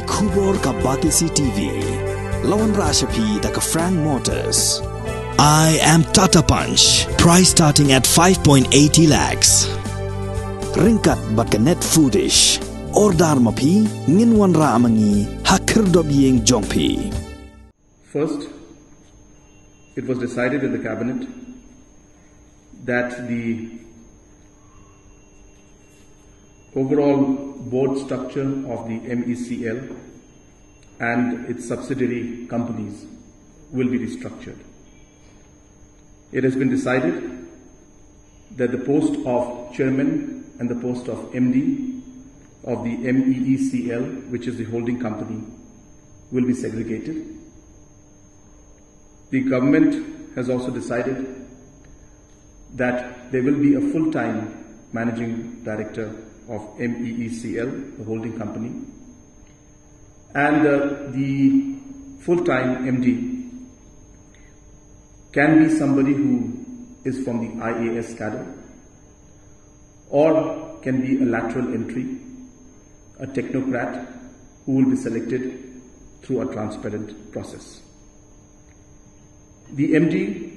Kubor ka Batisi TV. Lawan Rashapi da ka Frank Motors. I am Tata Punch. Price starting at 5.80 lakhs. Ringkat bat ka net foodish. Ordar mapi nginwan ra amangi hakir dobyeng jongpi. First, it was decided in the cabinet that the overall board structure of the MECL and its subsidiary companies will be restructured. It has been decided that the post of chairman and the post of MD of the MEECL, which is the holding company, will be segregated. The government has also decided that there will be a full-time managing director of MEECL, the holding company, and the full-time MD can be somebody who is from the IAS cadre or can be a lateral entry, a technocrat who will be selected through a transparent process. The MD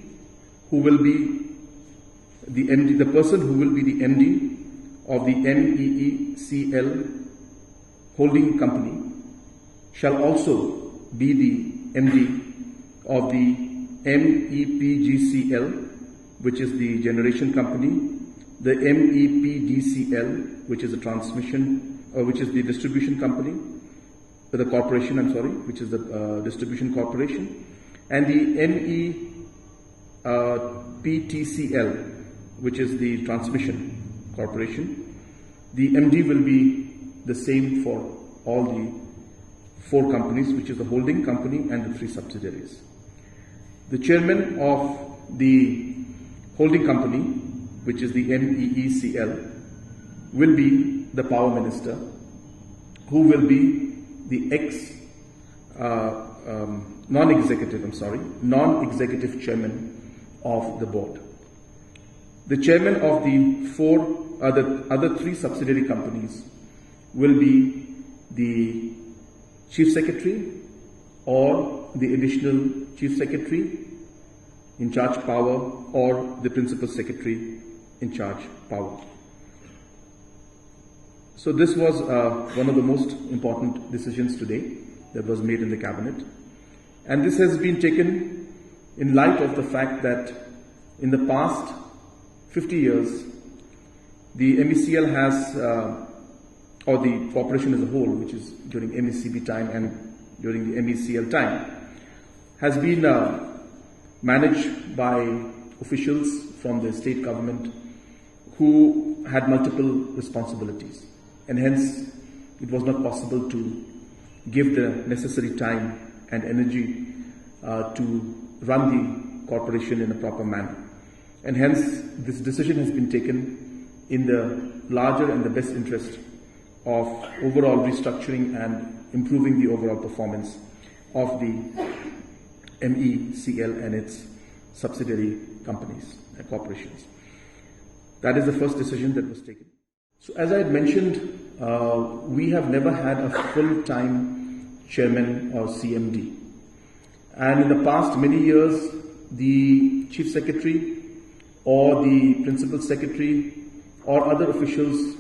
who will be the person who will be the MD of the MEECL holding company shall also be the MD of the MEPGCL, which is the generation company, the MEPDCL, which is the which is the distribution company, the corporation, which is the distribution corporation, and the MEPTCL, which is the transmission corporation. The MD will be the same for all the four companies, which is the holding company and the three subsidiaries. The chairman of the holding company, which is the MEECL, will be the power minister, who will be the non-executive chairman of the board. The chairman of the other three subsidiary companies will be the chief secretary or the additional chief secretary in charge power or the principal secretary in charge power. So this was one of the most important decisions today that was made in the cabinet. And this has been taken in light of the fact that in the past 50 years, the MECL has, or the corporation as a whole, which is during MECB time and during the MECL time, has been managed by officials from the state government who had multiple responsibilities. And hence, it was not possible to give the necessary time and energy to run the corporation in a proper manner. And hence, this decision has been taken in the larger and the best interest of overall restructuring and improving the overall performance of the MECL and its subsidiary companies and corporations. That is the first decision that was taken. So as I had mentioned, we have never had a full-time chairman or CMD. And in the past many years, the chief secretary or the principal secretary or other officials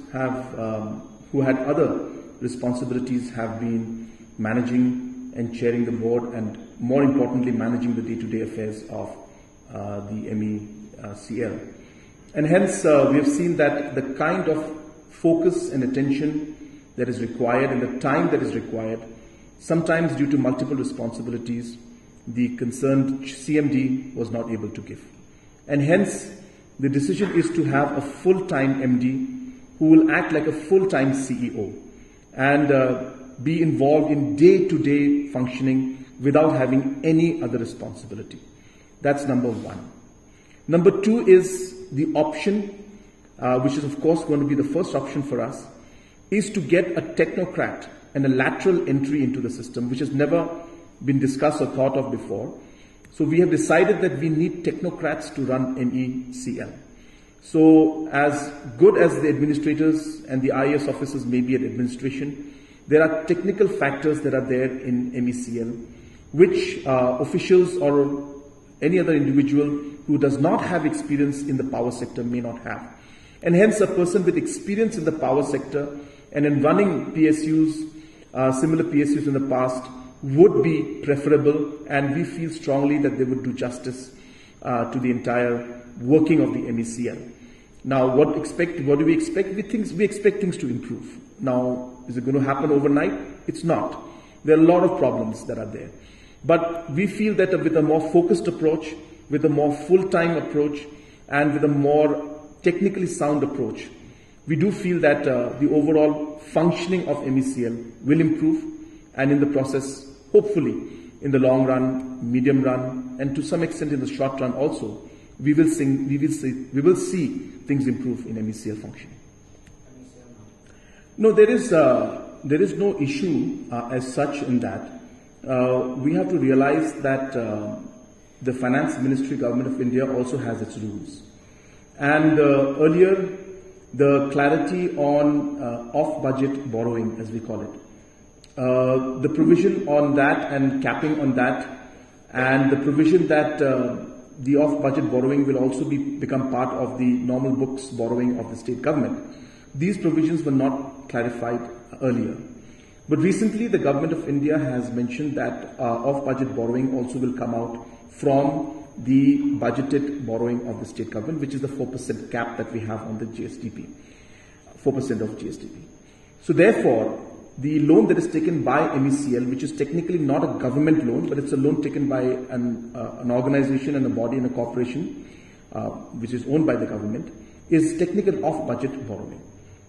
who had other responsibilities have been managing and chairing the board and more importantly managing the day-to-day affairs of the MECL. And hence we have seen that the kind of focus and attention that is required and the time that is required, sometimes due to multiple responsibilities, the concerned CMD was not able to give. And hence, the decision is to have a full-time MD who will act like a full-time CEO and be involved in day-to-day functioning without having any other responsibility. That's number one. Number two is the option, which is of course going to be the first option for us, is to get a technocrat and a lateral entry into the system, which has never been discussed or thought of before. So we have decided that we need technocrats to run MECL. So as good as the administrators and the IAS officers may be at administration, there are technical factors that are there in MECL, which officials or any other individual who does not have experience in the power sector may not have. And hence a person with experience in the power sector and in running PSUs, similar PSUs in the past, would be preferable, and we feel strongly that they would do justice to the entire working of the MECL. Now, what do we expect? We expect things to improve. Now, is it going to happen overnight? It's not. There are a lot of problems that are there. But we feel that with a more focused approach, with a more full-time approach, and with a more technically sound approach, we do feel that the overall functioning of MECL will improve, and in the process, hopefully, in the long run, medium run, and to some extent in the short run also, we will see things improve in MECL functioning. No, there is no issue as such in that. We have to realize that the Finance Ministry, Government of India also has its rules. And earlier, the clarity on off-budget borrowing, as we call it, the provision on that and capping on that, and the provision that the off-budget borrowing will also become part of the normal books borrowing of the state government. These provisions were not clarified earlier. But recently, the Government of India has mentioned that off-budget borrowing also will come out from the budgeted borrowing of the state government, which is the 4% cap that we have on the GSDP, 4% of GSDP. So therefore, the loan that is taken by MECL, which is technically not a government loan, but it's a loan taken by an organization and a body and a corporation, which is owned by the government, is technical off-budget borrowing.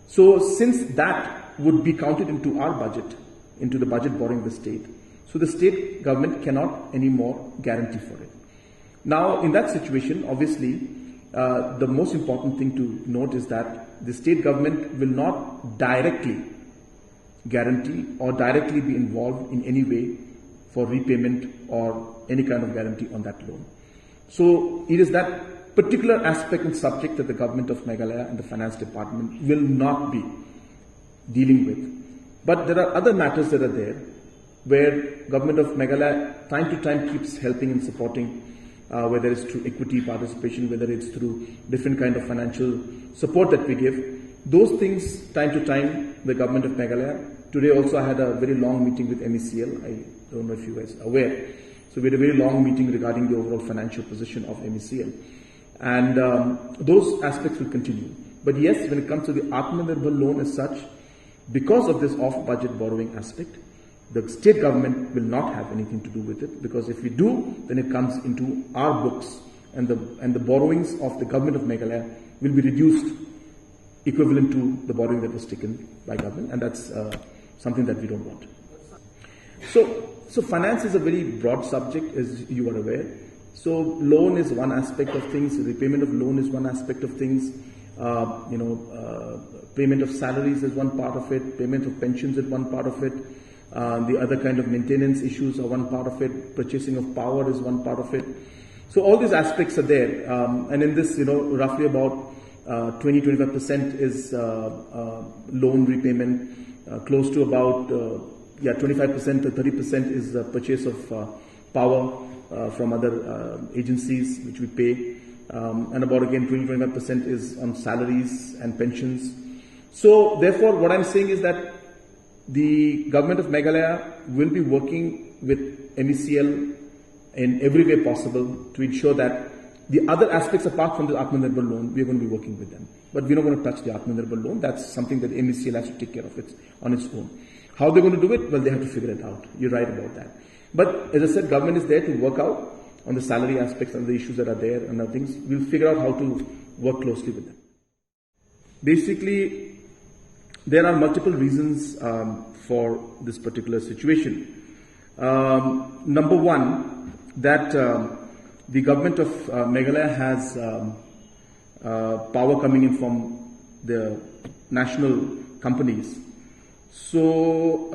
So since that would be counted into our budget, into the budget borrowing of the state, so the state government cannot anymore guarantee for it. Now, in that situation, obviously, the most important thing to note is that the state government will not directly guarantee or directly be involved in any way for repayment or any kind of guarantee on that loan. So it is that particular aspect and subject that the government of Meghalaya and the finance department will not be dealing with. But there are other matters that are there where government of Meghalaya time to time keeps helping and supporting, whether it's through equity participation, whether it's through different kind of financial support that we give. Those things, time to time, the government of Meghalaya. Today also I had a very long meeting with MECL. I don't know if you guys are aware. So we had a very long meeting regarding the overall financial position of MECL. And those aspects will continue. But yes, when it comes to the Atmanirbhar loan as such, because of this off-budget borrowing aspect, the state government will not have anything to do with it, because if we do, then it comes into our books, and the borrowings of the government of Meghalaya will be reduced equivalent to the borrowing that was taken by government, and that's something that we don't want. So finance is a very broad subject, as you are aware. So loan is one aspect of things, repayment of loan is one aspect of things, payment of salaries is one part of it, payment of pensions is one part of it, the other kind of maintenance issues are one part of it, purchasing of power is one part of it. So all these aspects are there, and in this, roughly about 20-25% is loan repayment, close to about 25% to 30% is purchase of power from other agencies which we pay, and about again 20-25% is on salaries and pensions. So therefore what I'm saying is that the government of Meghalaya will be working with MECL in every way possible to ensure that the other aspects apart from the Atmanirbhar loan, we are going to be working with them. But we're not going to touch the Atmanirbhar loan. That's something that MECL has to take care of on its own. How they're going to do it? Well, they have to figure it out. You're right about that. But as I said, government is there to work out on the salary aspects and the issues that are there and other things. We'll figure out how to work closely with them. Basically, there are multiple reasons for this particular situation. Number one, that the government of Meghalaya has power coming in from the national companies. So,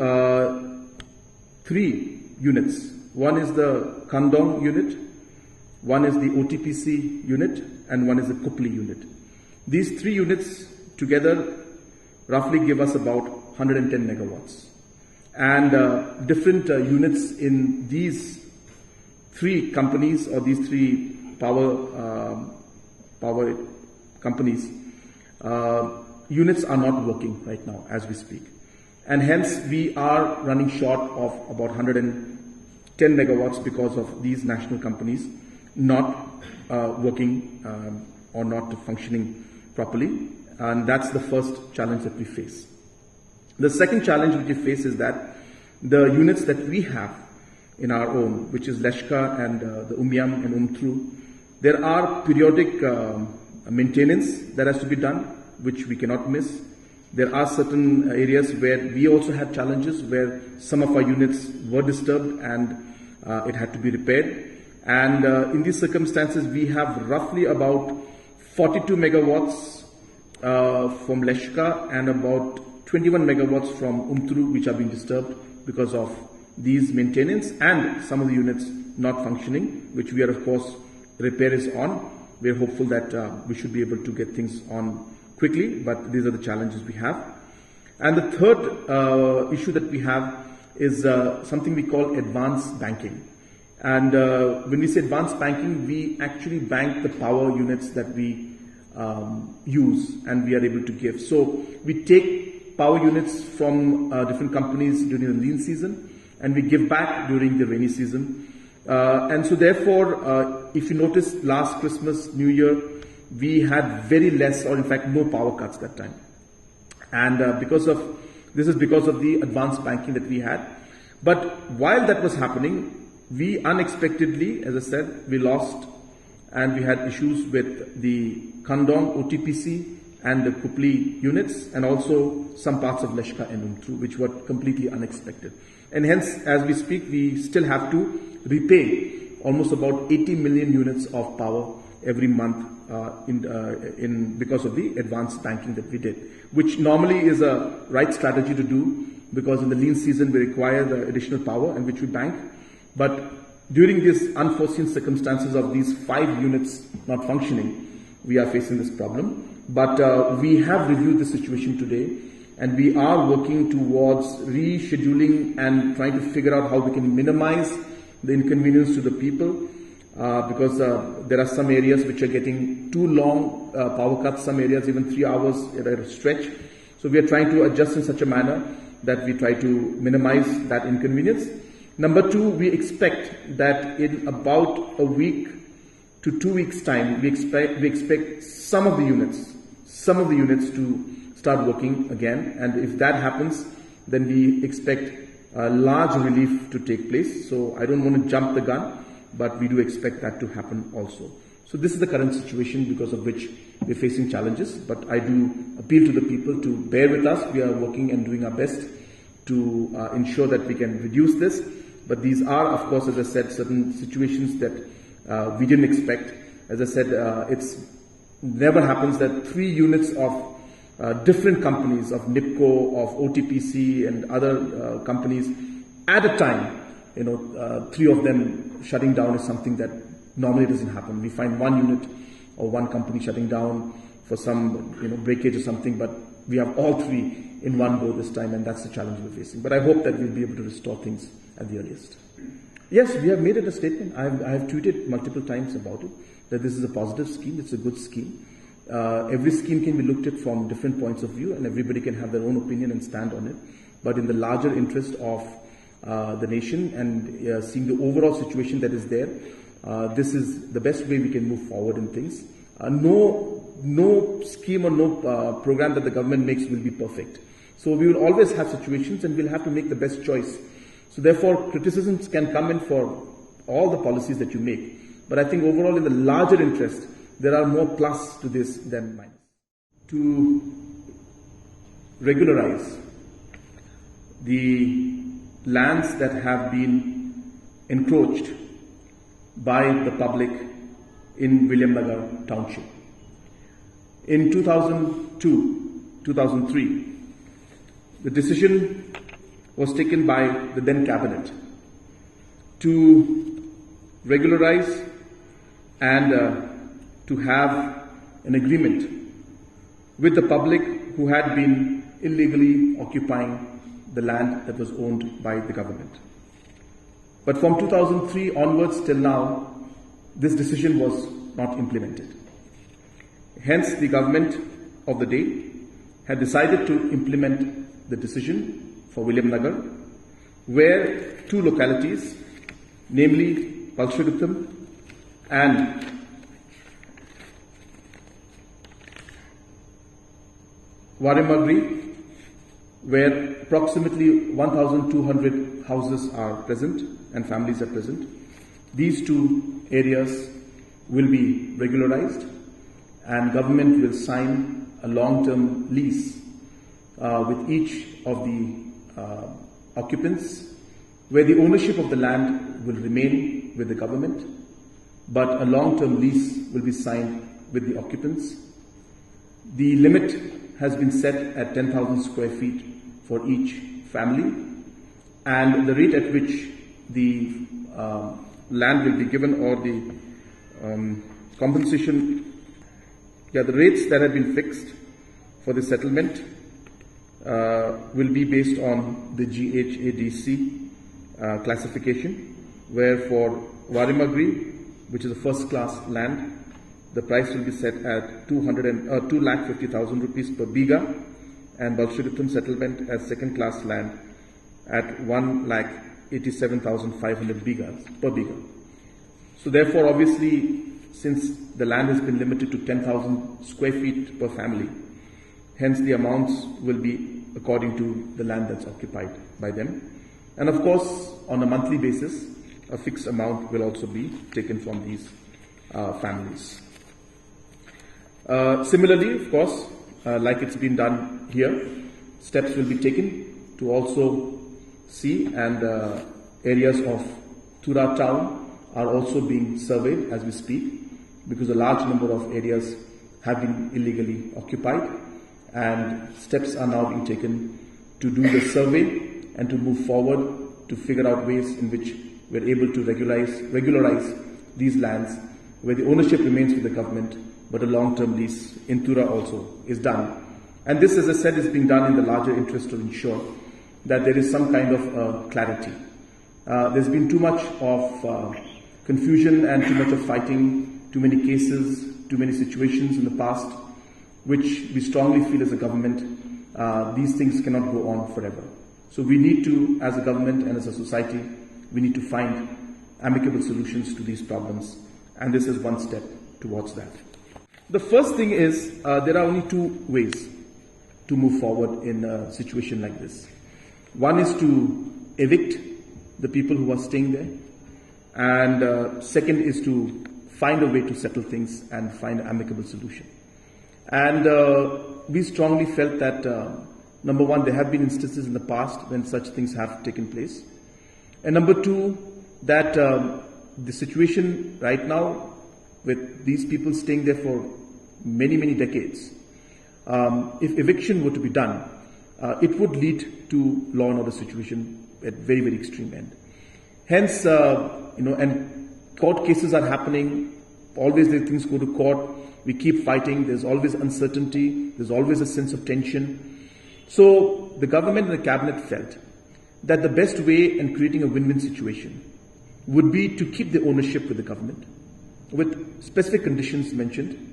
3 units. One is the Kandong unit, one is the OTPC unit, and one is the Kupli unit. These 3 units together roughly give us about 110 megawatts. and different units in these three companies or these three power companies, units are not working right now as we speak. And hence we are running short of about 110 megawatts because of these national companies not working or not functioning properly. And that's the first challenge that we face. The second challenge which we face is that the units that we have in our own, which is Leshka and the Umyam and Umtru, there are periodic maintenance that has to be done, which we cannot miss. There are certain areas where we also had challenges where some of our units were disturbed and it had to be repaired. And in these circumstances, we have roughly about 42 megawatts from Leshka and about 21 megawatts from Umtru, which are being disturbed because of these maintenance and some of the units not functioning, which we are, of course, repair is on. We are hopeful that we should be able to get things on quickly, but these are the challenges we have. And the third issue that we have is something we call advanced banking. And when we say advanced banking, we actually bank the power units that we use and we are able to give. So we take power units from different companies during the lean season and we give back during the rainy season. And so therefore, if you notice last Christmas, New Year, we had very less or in fact no power cuts that time. And this is because of the advanced banking that we had. But while that was happening, we unexpectedly, as I said, we lost and we had issues with the Kandong, OTPC and the Kupli units and also some parts of Leshka and Umtru, which were completely unexpected. And hence, as we speak, we still have to repay almost about 80 million units of power every month because of the advanced banking that we did, which normally is a right strategy to do because in the lean season we require the additional power and which we bank. But during these unforeseen circumstances of these 5 units not functioning, we are facing this problem. But we have reviewed the situation today and we are working towards rescheduling and trying to figure out how we can minimize the inconvenience to the people because there are some areas which are getting too long power cuts, some areas even 3 hours at a stretch. So we are trying to adjust in such a manner that we try to minimize that inconvenience. Number 2, we expect that in about a week to 2 weeks time, we expect some of the units to start working again. And if that happens, then we expect a large relief to take place. So I don't want to jump the gun, but we do expect that to happen also. So this is the current situation because of which we're facing challenges. But I do appeal to the people to bear with us. We are working and doing our best to ensure that we can reduce this. But these are, of course, as I said, certain situations that we didn't expect. As I said, it's never happens that 3 units of different companies, of NIPCO, of OTPC and other companies at a time, 3 of them shutting down is something that normally doesn't happen. We find 1 unit or 1 company shutting down for some breakage or something, but we have all 3 in one go this time, and that's the challenge we're facing. But I hope that we'll be able to restore things at the earliest. Yes, we have made it a statement. I have tweeted multiple times about it, that this is a positive scheme, it's a good scheme. Every scheme can be looked at from different points of view and everybody can have their own opinion and stand on it. But in the larger interest of the nation and seeing the overall situation that is there, this is the best way we can move forward in things. No scheme or no program that the government makes will be perfect. So we will always have situations and we'll have to make the best choice. So therefore, criticisms can come in for all the policies that you make. But I think overall in the larger interest, there are more plus to this than minus. To regularize the lands that have been encroached by the public in Williamnagar Township. In 2002-2003, the decision was taken by the then cabinet to regularize and to have an agreement with the public who had been illegally occupying the land that was owned by the government. But from 2003 onwards till now, this decision was not implemented. Hence, the government of the day had decided to implement the decision for William Nagar, where two localities, namely Balshrigutam and Warimagri, where approximately 1,200 houses are present and families are present. These two areas will be regularized, and government will sign a long-term lease with each of the occupants, where the ownership of the land will remain with the government, but a long-term lease will be signed with the occupants. The limit has been set at 10,000 square feet for each family, and the rate at which the land will be given, or the compensation, the rates that have been fixed for the settlement will be based on the GHADC classification, where for Warimagri, which is a first class land, the price will be set at 2,50,000 rupees per biga, and Balshrigutam settlement as second class land at 1,87,500 bigas per biga. So therefore, obviously, since the land has been limited to 10,000 square feet per family, hence the amounts will be according to the land that's occupied by them. And of course, on a monthly basis, a fixed amount will also be taken from these families. Similarly, of course, like it's been done here, steps will be taken to also see, and areas of Tura town are also being surveyed as we speak, because a large number of areas have been illegally occupied, and steps are now being taken to do the survey and to move forward to figure out ways in which we're able to regularize these lands where the ownership remains with the government, but a long-term lease in Tura also is done. And this, as I said, is being done in the larger interest to ensure that there is some kind of clarity. There's been too much of confusion and too much of fighting, too many cases, too many situations in the past, which we strongly feel as a government, these things cannot go on forever. So we need to, as a government and as a society, we need to find amicable solutions to these problems, and this is one step towards that. The first thing is, there are only two ways to move forward in a situation like this. One is to evict the people who are staying there, and second is to find a way to settle things and find an amicable solution. And we strongly felt that, number one, there have been instances in the past when such things have taken place. And number two, that the situation right now with these people staying there for many, many decades, if eviction were to be done, it would lead to law and order situation at very, very extreme end. Hence, and court cases are happening. Always the things go to court. We keep fighting. There's always uncertainty. There's always a sense of tension. So the government and the cabinet felt that the best way in creating a win-win situation would be to keep the ownership with the government, with specific conditions mentioned,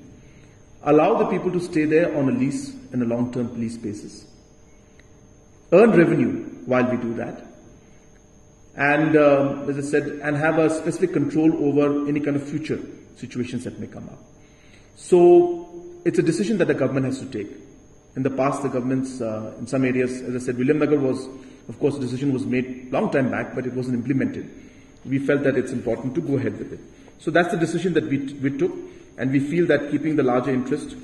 allow the people to stay there on a lease, in a long-term lease basis, earn revenue while we do that, and as I said, and have a specific control over any kind of future situations that may come up. So it's a decision that the government has to take. In the past, the governments, in some areas, as I said, William Nagar was, of course, the decision was made long time back, but it wasn't implemented. We felt that it's important to go ahead with it. So that's the decision that we took, and we feel that keeping the larger interest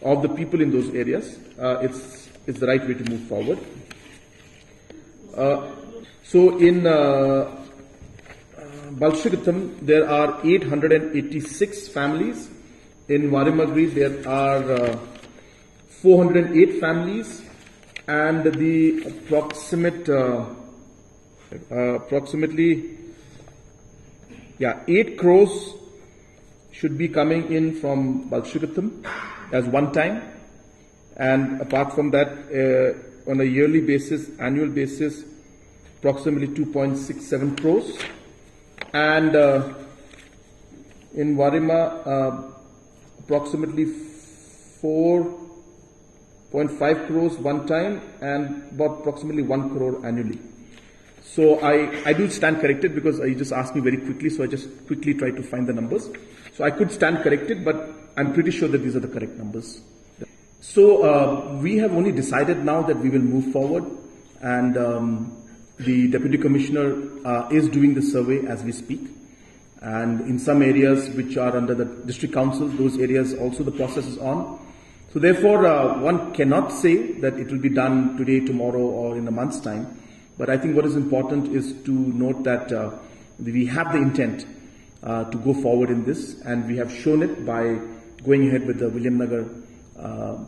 of the people in those areas, it's the right way to move forward. So in Balshrigutam, there are 886 families. In Warimagri, there are 408 families, and the approximately 8 crores should be coming in from Balshrigutam as one time, and apart from that, on a yearly basis, annual basis, approximately 2.67 crores. And in Varima, approximately 4.5 crores one time and about approximately 1 crore annually. So I do stand corrected because you just asked me very quickly, so I just quickly tried to find the numbers. So I could stand corrected, but I'm pretty sure that these are the correct numbers. So we have only decided now that we will move forward, and the Deputy Commissioner is doing the survey as we speak. And in some areas which are under the District Council, those areas also the process is on. So therefore, one cannot say that it will be done today, tomorrow, or in a month's time. But I think what is important is to note that we have the intent to go forward in this, and we have shown it by going ahead with the William Nagar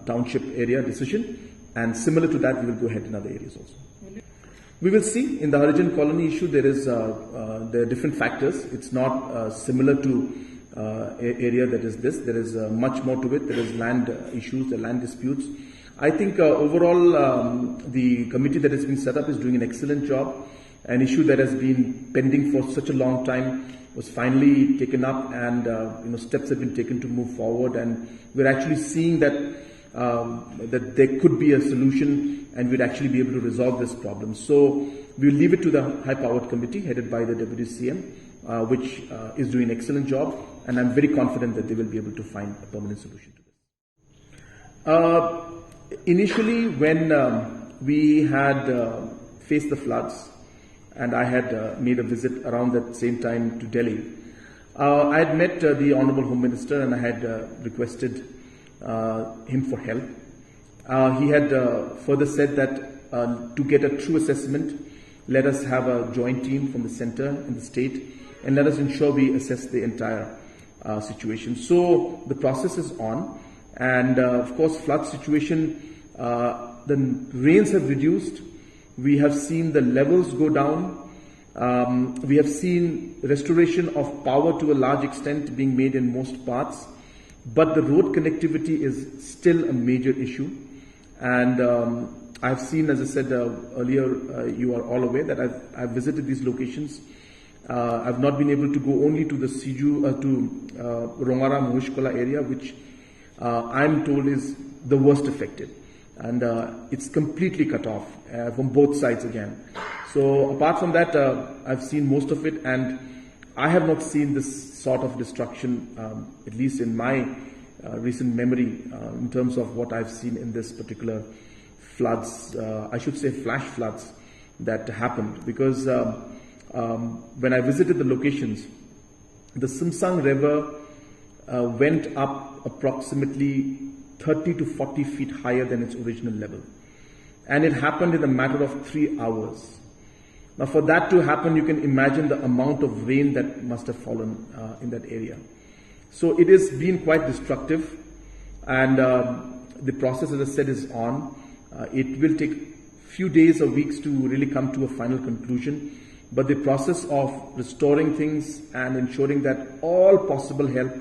township area decision, and similar to that we will go ahead in other areas also. We will see. In the Harijan colony issue there are different factors. It's not similar to area that is this. There is much more to it. There is land issues, the land disputes. I think overall the committee that has been set up is doing an excellent job. An issue that has been pending for such a long time was finally taken up, and steps have been taken to move forward, and we're actually seeing that that there could be a solution, and we'd actually be able to resolve this problem. So we'll leave it to the high-powered committee headed by the Deputy CM, which is doing an excellent job, and I'm very confident that they will be able to find a permanent solution to this. Initially, when we had faced the floods, and I had made a visit around that same time to Delhi, I had met the Honorable Home Minister, and I had requested him for help. He had further said that to get a true assessment, let us have a joint team from the centre and the state, and let us ensure we assess the entire situation. So the process is on, and of course flood situation, the rains have reduced. We have seen the levels go down. We have seen restoration of power to a large extent being made in most parts, but the road connectivity is still a major issue. And I've seen, as I said earlier, you are all aware that I've visited these locations. I've not been able to go only to the Siju, to Rongara Muhishkola area, which I'm told is the worst affected. And it's completely cut off from both sides again. So apart from that, I've seen most of it, and I have not seen this sort of destruction, at least in my recent memory, in terms of what I've seen in this particular floods, I should say flash floods that happened. Because when I visited the locations, the Simsang River went up approximately 30 to 40 feet higher than its original level. And it happened in a matter of 3 hours. Now for that to happen, you can imagine the amount of rain that must have fallen in that area. So it has been quite destructive, and the process, as I said, is on. It will take few days or weeks to really come to a final conclusion, but the process of restoring things and ensuring that all possible help,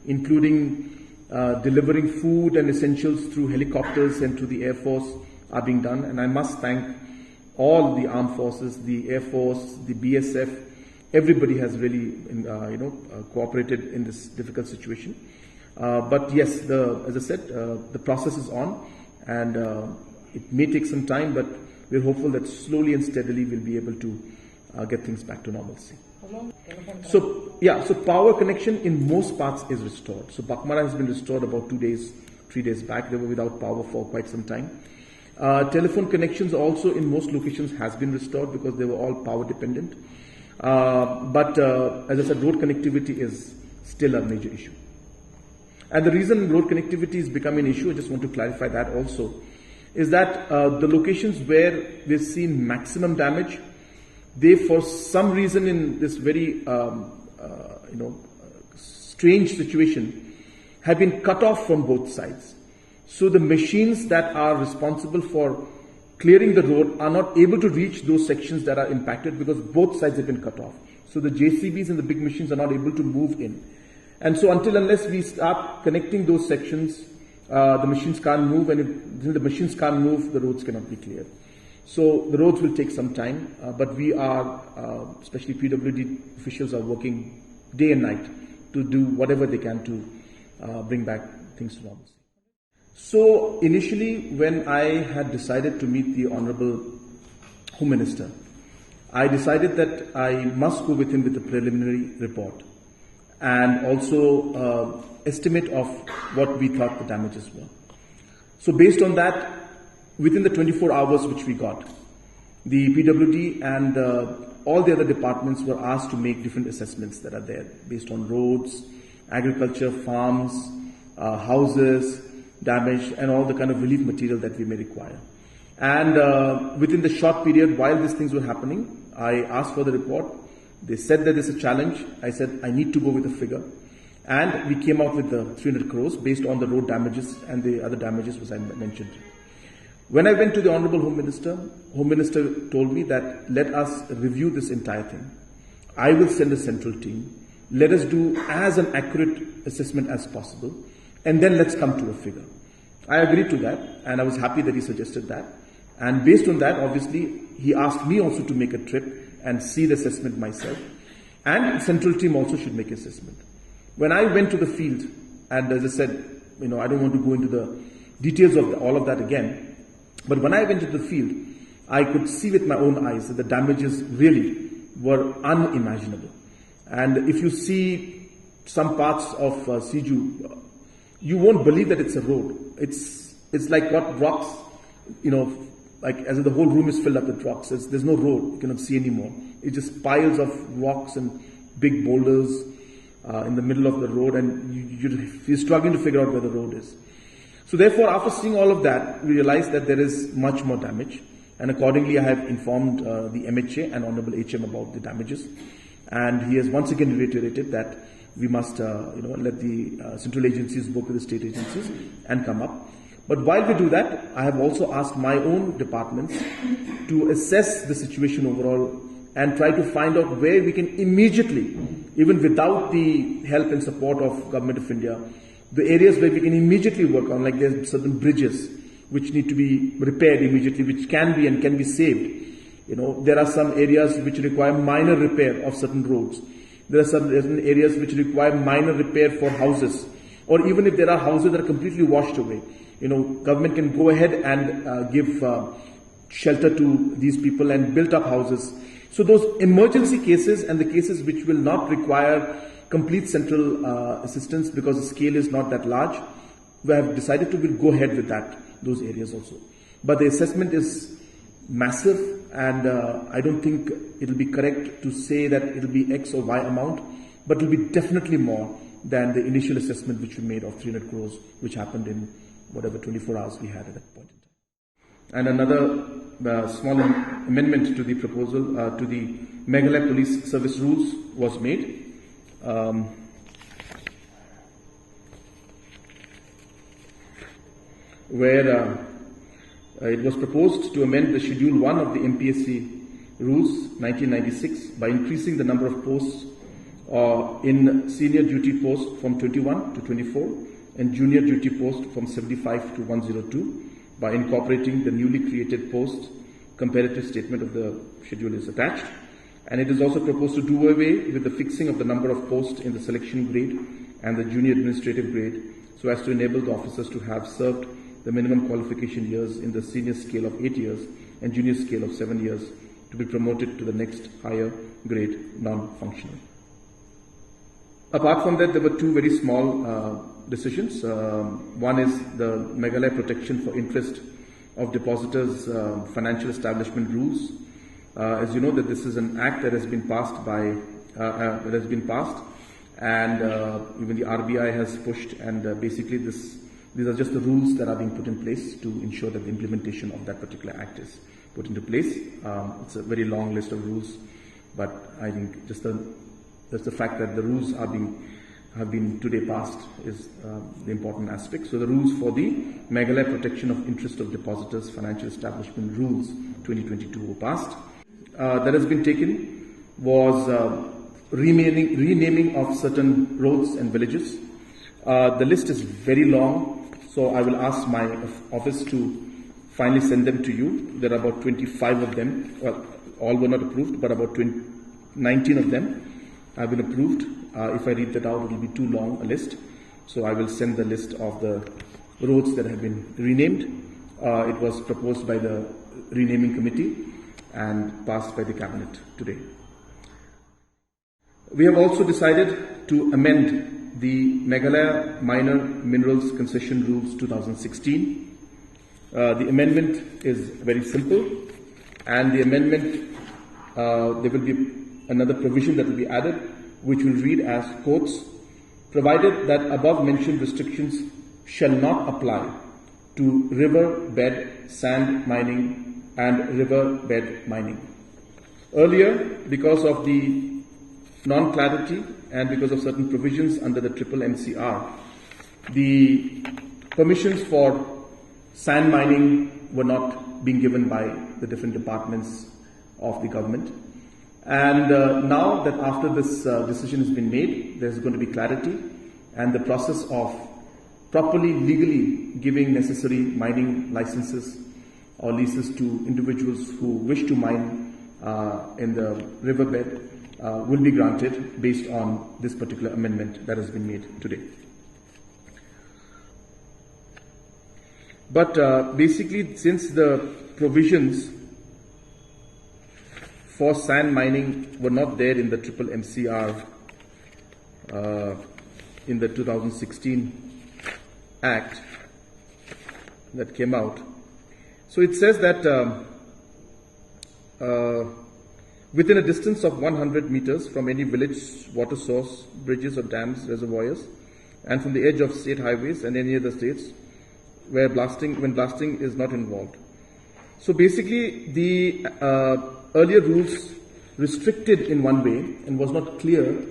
including delivering food and essentials through helicopters and through the Air Force, are being done. And I must thank all the armed forces, the Air Force, the BSF. Everybody has really, cooperated in this difficult situation. But yes, as I said, the process is on, and it may take some time, but we're hopeful that slowly and steadily we'll be able to get things back to normalcy. So power connection in most parts is restored. So Bakmara has been restored about 3 days back. They were without power for quite some time. Telephone connections also in most locations has been restored because they were all power dependent. But as I said, road connectivity is still a major issue. And the reason road connectivity is becoming an issue, I just want to clarify that also, is that the locations where we've seen maximum damage, they, for some reason in this very strange situation, have been cut off from both sides. So the machines that are responsible for clearing the road are not able to reach those sections that are impacted because both sides have been cut off. So the JCBs and the big machines are not able to move in. And so until unless we start connecting those sections the machines can't move, and if the machines can't move, the roads cannot be cleared. So the roads will take some time, but we are, especially PWD officials, are working day and night to do whatever they can to bring back things to normalcy. So initially, when I had decided to meet the Honorable Home Minister, I decided that I must go with him with a preliminary report and also estimate of what we thought the damages were. So based on that, within the 24 hours which we got, the PWD and all the other departments were asked to make different assessments that are there based on roads, agriculture, farms, houses, damage, and all the kind of relief material that we may require. And within the short period while these things were happening, I asked for the report. They said that there's a challenge. I said I need to go with a figure. And we came out with the 300 crores based on the road damages and the other damages which I mentioned. When I went to the Honorable Home Minister told me that let us review this entire thing. I will send a central team. Let us do as an accurate assessment as possible, and then let's come to a figure. I agreed to that, and I was happy that he suggested that. And based on that, obviously, he asked me also to make a trip and see the assessment myself. And the central team also should make assessment. When I went to the field, and as I said, I don't want to go into the details of all of that again, but when I went to the field, I could see with my own eyes that the damages really were unimaginable. And if you see some parts of Siju, you won't believe that it's a road. It's like got rocks, like as if the whole room is filled up with rocks. There's no road, you cannot see anymore. It's just piles of rocks and big boulders in the middle of the road, and you're struggling to figure out where the road is. So therefore, after seeing all of that, we realized that there is much more damage, and accordingly I have informed the MHA and Honorable HM about the damages, and he has once again reiterated that we must let the central agencies work with the state agencies and come up. But while we do that, I have also asked my own departments to assess the situation overall and try to find out where we can immediately, even without the help and support of Government of India, the areas where we can immediately work on, like there's certain bridges which need to be repaired immediately, which can be saved. There are some areas which require minor repair of certain roads. There are some areas which require minor repair for houses, or even if there are houses that are completely washed away, government can go ahead and give shelter to these people and build up houses. So those emergency cases and the cases which will not require complete central assistance because the scale is not that large, we have decided to go ahead with those areas also. But the assessment is massive, and I don't think it will be correct to say that it will be X or Y amount, but it will be definitely more than the initial assessment which we made of 300 crores, which happened in whatever 24 hours we had at that point in time. And another small amendment to the proposal, to the Meghalaya Police Service rules was made. Where it was proposed to amend the Schedule 1 of the MPSC Rules 1996 by increasing the number of posts in senior duty post from 21 to 24 and junior duty post from 75 to 102 by incorporating the newly created post. Comparative statement of the schedule is attached. And it is also proposed to do away with the fixing of the number of posts in the selection grade and the junior administrative grade, so as to enable the officers to have served the minimum qualification years in the senior scale of 8 years and junior scale of 7 years to be promoted to the next higher grade non-functional. Apart from that, there were two very small decisions. One is the Meghalaya Protection for Interest of Depositors Financial Establishment Rules. As you know, that this is an act that has been passed and even the RBI has pushed, and basically these are just the rules that are being put in place to ensure that the implementation of that particular act is put into place. It's a very long list of rules, but I think just the fact that the rules have been today passed is the important aspect. So the rules for the Meghalaya Protection of Interest of Depositors Financial Establishment Rules 2022 were passed. That has been taken was renaming of certain roads and villages. The list is very long, So I will ask my office to finally send them to you. There are about 25 of them. Well, all were not approved, but about 19 of them have been approved. If I read that out, it will be too long a list. So I will send the list of the roads that have been renamed. It was proposed by the renaming committee and passed by the cabinet today. We have also decided to amend the Meghalaya Minor Minerals Concession Rules 2016. The amendment is very simple, and the amendment, there will be another provision that will be added, which will read as quotes, provided that above mentioned restrictions shall not apply to riverbed sand mining and riverbed mining. Earlier, because of the non-clarity and because of certain provisions under the triple MCR, the permissions for sand mining were not being given by the different departments of the government. And now that after this decision has been made, there's going to be clarity, and the process of properly, legally giving necessary mining licenses or leases to individuals who wish to mine in the riverbed will be granted based on this particular amendment that has been made today. But basically, since the provisions for sand mining were not there in the triple MCR in the 2016 Act that came out, so it says that within a distance of 100 meters from any village, water source, bridges or dams, reservoirs, and from the edge of state highways and any other states when blasting is not involved. So basically, the earlier rules restricted in one way and was not clear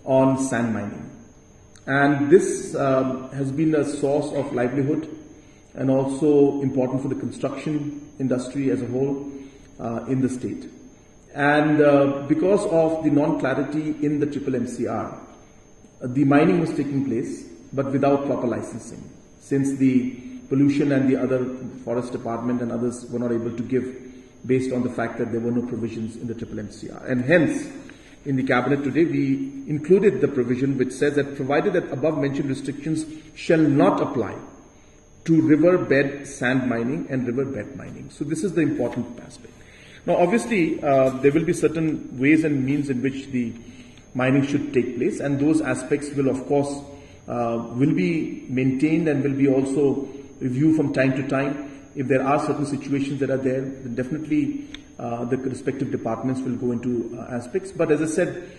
on sand mining. And this has been a source of livelihood and also important for the construction industry as a whole in the state. And because of the non-clarity in the triple MCR, the mining was taking place, but without proper licensing, since the pollution and the other forest department and others were not able to give based on the fact that there were no provisions in the triple MCR. And hence, in the cabinet today, we included the provision which says that provided that above mentioned restrictions shall not apply to riverbed sand mining and riverbed mining. So this is the important aspect. Now, obviously, there will be certain ways and means in which the mining should take place, and those aspects will, of course, will be maintained and will be also reviewed from time to time. If there are certain situations that are there, then definitely the respective departments will go into aspects. But as I said,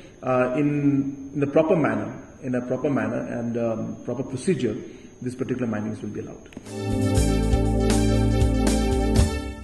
in a proper manner and proper procedure, this particular minings will be allowed.